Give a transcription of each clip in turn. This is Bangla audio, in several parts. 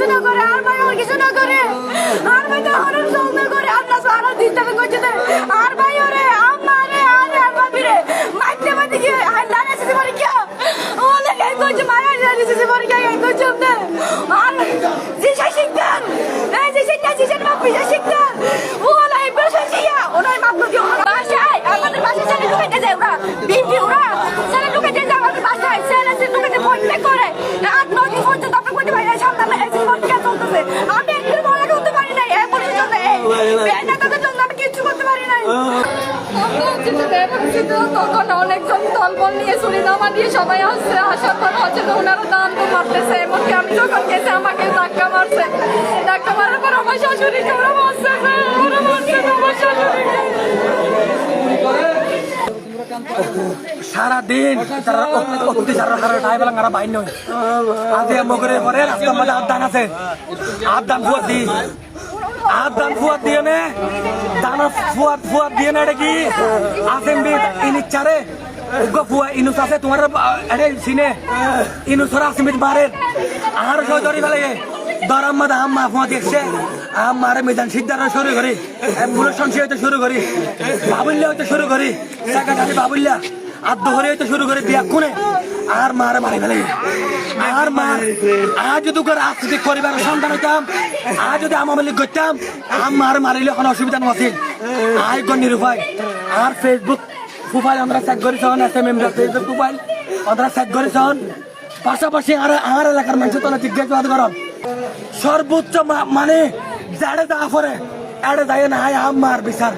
কিছু না করে আর ভাই আমার কিছু না করে আর ভাই তো হরর জল করে আল্লাহ সারা দিন তাকে কইছে আর ভাই ওরে আমারে আরে বাবি রে মাইতে মাইতে কি আল্লাহ এসে মরে কি ওলে গায় কইছে মায়া এসে মরে কি গায় কইছে আর জি শিখতাম এই যে শিখতাম বাপি শিখতাম ওলা এই বসেছিয়া ওনার মাপলো দিও বাসায় আমাদের বাসায় ছেলে ঢুকে যায় ওরা বিপি ওরা ছেলে ঢুকে যায় আমাদের বাসায় ছেলে ঢুকে ফোন করে রাত 9 পর্যন্ত আপনি কইতে ভাই সামনে এসে ফোন কে চলতেছে আমি একটু মনে করতে পারি না এই পুলিশের জন্য এই বেনাকাদের জন্য আমি কিছু করতে পারি না তখন অনেকজন দলবল নিয়ে সুরিনামা দিয়ে সবাই আসছে আসার পর হচ্ছে ওনারা দান তো মারতেছে এমনকি আমি যখন গেছে আমাকে ধাক্কা মারছে ধাক্কা মারার পর আমার শাশুড়িকে ওরা মারছে আমার শাশুড়িকে সারাদিন তারা অত্যাচার টাইবেলা তারা বাইন নয় আজকে মগরের পরে রাস্তার মধ্যে আদান আছে আদান ফুয়াদ দি আদান ফুয়াদ দিয়ে নে দানা ফুয়াদ দিয়ে না এটা কি আসেম্বি ইনিচারে ফুয়া ইনুস আছে তোমার এটা সিনে ইনুসরা আসেম্বি মারে আর সহজরি ফেলে দরাম মাদা আম্মা ফুয়া দেখছে আমারে মেদান সিদ্ধারা শুরু করি পুলিশ সংসদ হইতে শুরু করি বাবুল্লা হইতে শুরু করি সেক্রেটারি বাবুল্লা আর দোহরে হইতে শুরু করি বিয়া কোনে আর মারে মারি ফেলে আর মার আজ যদি রাজনীতি পরিবারের সন্তান হইতাম আজ যদি আমি করতাম আমার মারিলে কোনো অসুবিধা নছিল আই নিরুপায় আর ফেসবুক প্রোফাইল আমরা চেক করেছন এসএমএম ফেসবুক প্রোফাইল আমরা চেক করেছন পাশাপাশি আর এলাকার মানুষ তো জিজ্ঞাসাবাদ করেন সর্বোচ্চ মানে যাড়ে যা পরে এড়ে যায় না হাই আমার বিচার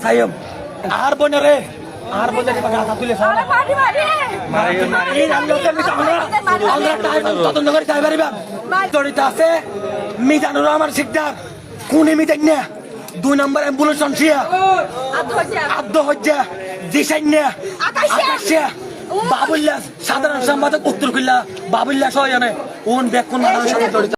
সাইম আর বনে রে আর বনে গাথা তুলে তদন্ত করে চাই পারিবা জড়িত আছে মিজানুর আমার শিকদার কোনে মিজান না 2 নম্বর অ্যাম্বুলেন্স সংসিয়া আদ্য হজ্জা দিশাইন না আকাশিয়া বাবুল্লাহ সাধারণ সম্পাদক উত্তর কইলা বাবুল্লাহ সহ জানে ওন ব্যাকুন মানুষের সাথে জড়িত